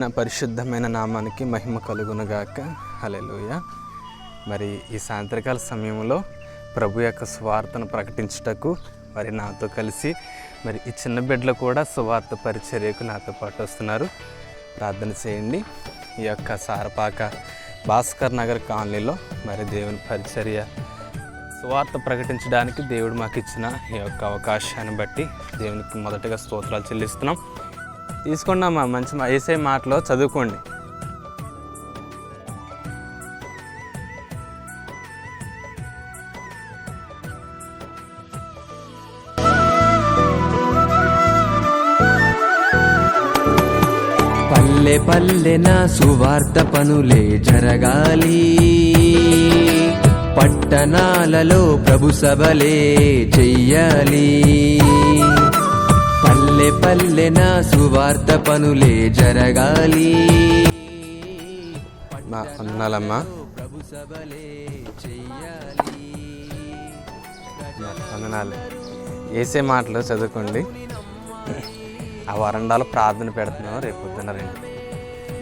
నా పరిశుద్ధమైన నామానికి మహిమ కలుగునుగాక. హల్లెలూయా. మరి ఈ సాయంత్రకాల సమయంలో ప్రభు యొక్క సువార్తను ప్రకటించుటకు మరి నాతో కలిసి మరి ఈ చిన్న బిడ్డలు కూడా సువార్త పరిచర్యకు నాతో పాటు వస్తున్నారు. ప్రార్థన చేయండి. ఈ యొక్క సారపాక భాస్కర్ నగర్ కాలనీలో మరి దేవుని పరిచర్య సువార్త ప్రకటించడానికి దేవుడు మాకు ఇచ్చిన ఈ యొక్క అవకాశాన్ని బట్టి దేవునికి మొదటగా స్తోత్రాలు చెల్లిస్తున్నాం. తీసుకోండి అమ్మా, మంచి యేసయ్య మాటలో చదువుకోండి. పల్లె పల్లెన సువార్త పనులే జరగాలి, పట్టణాలలో ప్రభు సభలే చెయ్యాలి. పల్లె పల్లెన సువార్త పనులే జరగాలి, వందనాలమ్మా. వందనాలు. యేసయ్య మాటలు చదువుకోండి. ఆ వరండాలో ప్రార్థన పెడుతున్నాం. రేపు పొద్దున్న రండి,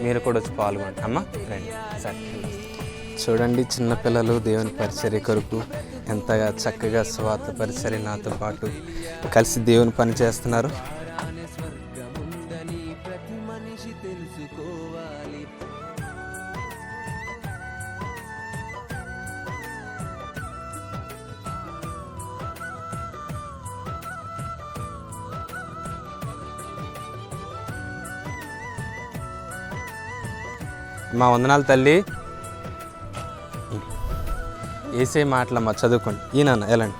మీరు కూడా వచ్చి పాల్గొండి అమ్మా. రండి. సరే, చూడండి చిన్నపిల్లలు దేవుని పరిచర్య కొరకు ఎంతగా చక్కగా సువార్త పరిచర్య నాతో పాటు కలిసి దేవుని పని చేస్తున్నారు. మా వందనాలు తల్లి. యేసయ్య మాటలమ్మా చదువుకోండి. ఈయన ఎలాంటి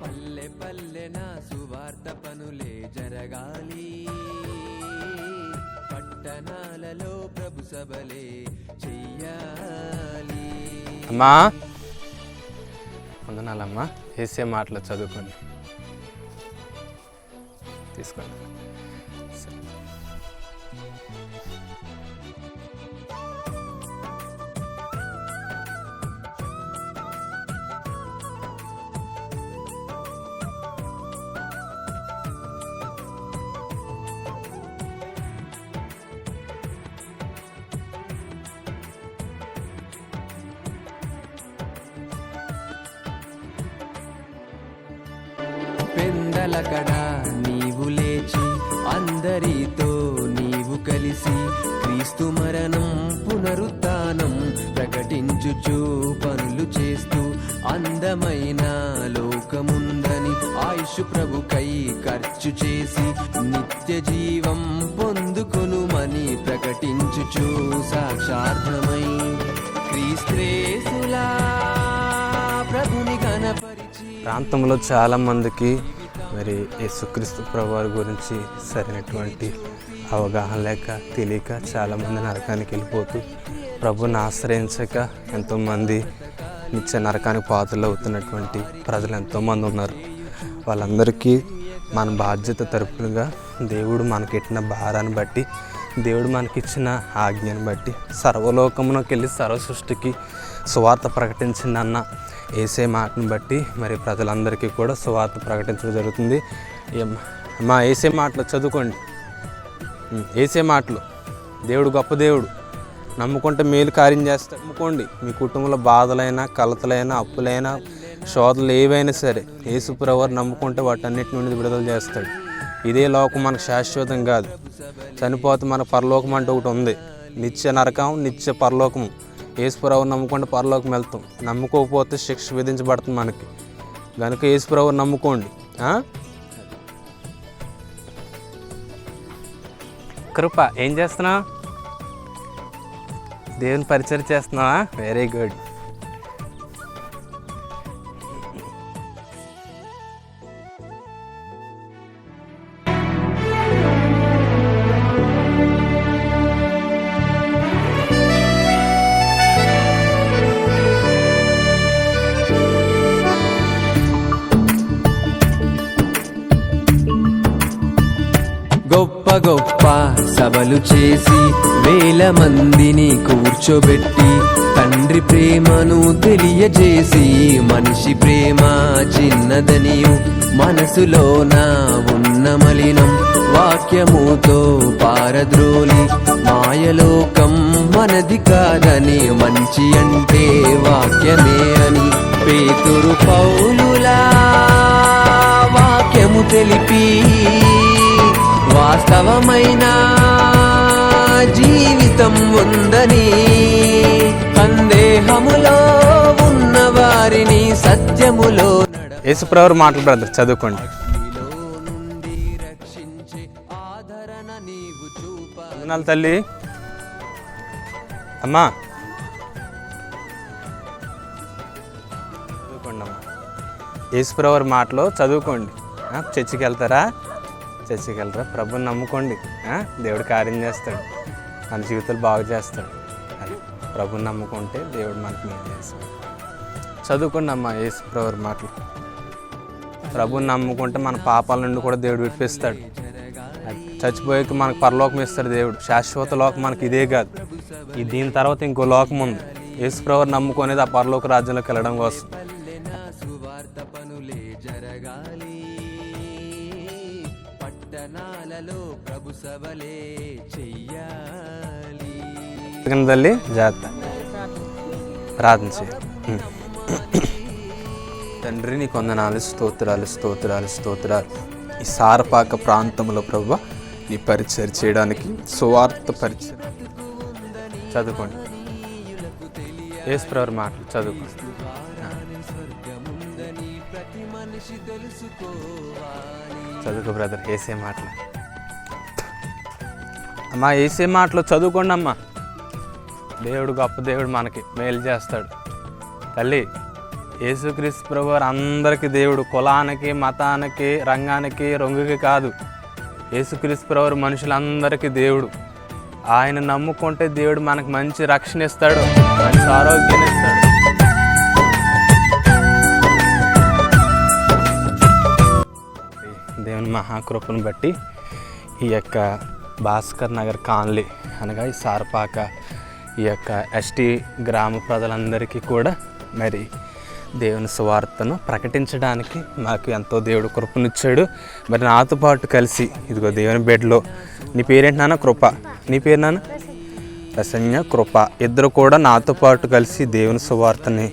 పల్లె పల్లెన సువార్త పనులే జరగాలి, పట్టణాలలో ప్రభు సభలే చెయ్యాలి. అమ్మా వందనాలమ్మా. యేసయ్య మాటలు చదువుకోండి. తీసుకోండి. పెందలకడ నీవు లేచి అందరితో నీవు కలిసి క్రీస్తు మరణం పునరుత్థానం ప్రకటించుచు పనులు చేస్తూ అందమైన లోకముందని ఆయుష్ ప్రభుకై ఖర్చు చేసి నిత్య జీవం పొందుకొనుమని ప్రకటించుచు సాక్షార్థమై క్రీస్తులా ప్రభుని గణపరిచి. ప్రాంతంలో చాలామందికి మరి యేసుక్రీస్తు ప్రభువారి గురించి సరైనటువంటి అవగాహన లేక తెలియక చాలామంది నరకానికి వెళ్ళిపోతూ ప్రభుని ఆశ్రయించక ఎంతోమంది నిత్య నరకానికి పాత్రలు అవుతున్నటువంటి ప్రజలు ఎంతోమంది ఉన్నారు. వాళ్ళందరికీ మన బాధ్యత తరపునగా దేవుడు మనకిచ్చిన భారాన్ని బట్టి, దేవుడు మనకిచ్చిన ఆజ్ఞను బట్టి సర్వలోకమునకి వెళ్ళి సర్వ సృష్టికి సువార్త ప్రకటించింది అన్న యేసయ్య మాటను బట్టి మరి ప్రజలందరికీ కూడా సువార్త ప్రకటించడం జరుగుతుంది. మా యేసయ్య మాటలు చదువుకోండి. యేసయ్య మాటలు, దేవుడు గొప్ప దేవుడు, నమ్ముకుంటే మేలు కార్యం చేస్తాడు. నమ్ముకోండి. మీ కుటుంబంలో బాధలైనా కలతలైనా అప్పులైనా శోధనలు ఏవైనా సరే యేసు ప్రభువారు నమ్ముకుంటే వాటన్నిటి నుండి విడుదల చేస్తాడు. ఇదే లోకం మనకు శాశ్వతం కాదు. చనిపోతే మన పరలోకం అంటే ఒకటి ఉంది. నిత్య నరకం, నిత్య పరలోకము. యేసు ప్రభువుని నమ్ముకుంటే పరలోకం వెళ్తాం. నమ్ముకోకపోతే శిక్ష విధించబడుతుంది మనకి. కనుక యేసు ప్రభువుని నమ్ముకోండి. కృప ఏం చేస్తున్నావు? దేవుని పరిచయం చేస్తున్నావా? Very good. గొప్ప గొప్ప సభలు చేసి వేల మందిని కూర్చోబెట్టి తండ్రి ప్రేమను తెలియజేసి మనిషి ప్రేమ చిన్నదనియు మనసులోన ఉన్న మలినం వాక్యముతో పారద్రోలి మాయలోకం మనది కాదని మంచి అంటే వాక్యమే అని పేతురు పౌలులా వాక్యము తెలిపి వాస్తవమైన జీవితం ఉందని సందేహములో ఉన్న వారిని సత్యములో యేసుప్రభు మాటలు బ్రదర్ చదువుకోండి. నుండి రక్షించే ఆదరణ నీవు చూప. వందనాలు తల్లి. అమ్మా చదువుకోండి అమ్మా. యేసుప్రభు మాటలో చదువుకోండి. చర్చికి వెళ్తారా? చర్చికి వెళ్తారా? ప్రభుని నమ్ముకోండి. దేవుడు కార్యం చేస్తాడు, మన జీవితాలు బాగు చేస్తాడు. అది ప్రభుని నమ్ముకుంటే దేవుడు మనకు మేలు చేస్తాడు. చదువుకోండి అమ్మా యేసుప్రభు మాటలు. ప్రభుని నమ్ముకుంటే మన పాపాల నుండి కూడా దేవుడు విడిపిస్తాడు. చచ్చిపోయాక మనకు పరలోకం ఇస్తాడు దేవుడు. శాశ్వత లోకం మనకి ఇదే కాదు, దీని తర్వాత ఇంకో లోకం ఉంది. యేసుప్రభుని నమ్ముకునేది ఆ పరలోక రాజ్యంలోకి వెళ్ళడం కోసం. సువార్త పనులే జరగాలి, పట్టణాలలో ప్రభు సభలే చెయ్యాలి. తల్లి జాగ్రత్త ప్రార్థన చేయాలి. తండ్రి నీకు వందనాలు, స్తోత్రాలు స్తోత్రాలు స్తోత్రాలు. ఈ సారపాక ప్రాంతంలో ప్రభువా నీ పరిచయం చేయడానికి సువార్త పరిచయం చదువుకోండి. యేసుప్రభు మాటలు చదువుకోండి. చదువుకో బ్రదర్. ఏసే మాటలు అమ్మా, ఏసే మాటలు చదువుకోండి అమ్మా. దేవుడు గొప్ప దేవుడు, మనకి మేలు చేస్తాడు. తల్లి యేసుక్రీస్తు ప్రభువారు అందరికీ దేవుడు, కులానికి మతానికి రంగానికి రంగుకి కాదు. యేసుక్రీస్తు ప్రభువారు మనుషులందరికీ దేవుడు. ఆయన నమ్ముకుంటే దేవుడు మనకు మంచి రక్షణ ఇస్తాడు, మంచి ఆరోగ్యాన్ని ఇస్తాడు. దేవుని మహాకృపను బట్టి ఈ యొక్క భాస్కర్ నగర్ కాలనీ అనగా ఈ సారపాక ఈ యొక్క ఎస్టీ గ్రామ ప్రజలందరికీ కూడా మరి దేవుని సువార్తను ప్రకటించడానికి మాకు ఎంతో దేవుడు కృపనిచ్చాడు. మరి నాతో పాటు కలిసి ఇదిగో దేవుని బెడ్లో, నీ పేరేంటి నాన్న? కృప. నీ పేరు నాన్న? రసన్య కృప. ఇద్దరు కూడా నాతో పాటు కలిసి దేవుని సువార్తని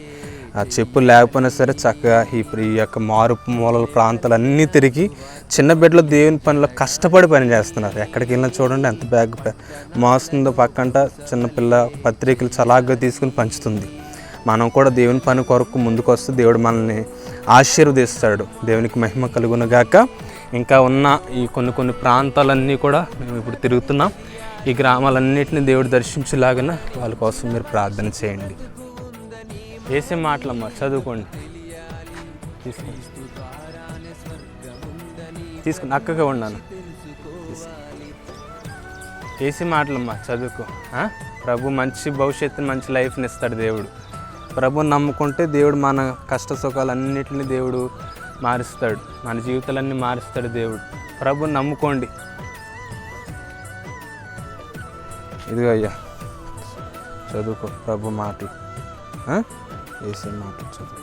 చెప్పులు లేకపోయినా సరే చక్కగా ఈ యొక్క మారు మూలల ప్రాంతాలన్నీ తిరిగి చిన్న బిడ్డలో దేవుని పనిలో కష్టపడి పని చేస్తున్నారు. ఎక్కడికి వెళ్ళినా చూడండి ఎంత బ్యాగ్ మోస్తుందో. పక్కంట చిన్నపిల్ల పత్రికలు చలాగ్గా తీసుకుని పంచుతుంది. మనం కూడా దేవుని పని కొరకు ముందుకు వస్తే దేవుడు మనల్ని ఆశీర్వదిస్తాడు. దేవునికి మహిమ కలుగునుగాక. ఇంకా ఉన్న ఈ కొన్ని ప్రాంతాలన్నీ కూడా మేము ఇప్పుడు తిరుగుతున్నాం. ఈ గ్రామాలన్నింటినీ దేవుడు దర్శించేలాగా వాళ్ళ కోసం మీరు ప్రార్థన చేయండి. వేసే మాటలమ్మా చదువుకోండి. తీసుకుని అక్కగా ఉన్నాను. వేసే మాటలమ్మా చదువుకో. ప్రభు మంచి భవిష్యత్తుని, మంచి లైఫ్ని ఇస్తాడు దేవుడు. ప్రభుని నమ్ముకుంటే దేవుడు మన కష్ట సుఖాలన్నింటినీ దేవుడు మారుస్తాడు, మన జీవితాలన్నీ మారుస్తాడు దేవుడు. ప్రభుని నమ్ముకోండి. ఇదిగో అయ్యా చదువుకో ప్రభు మాటలు, వేసే మాటలు చదువు.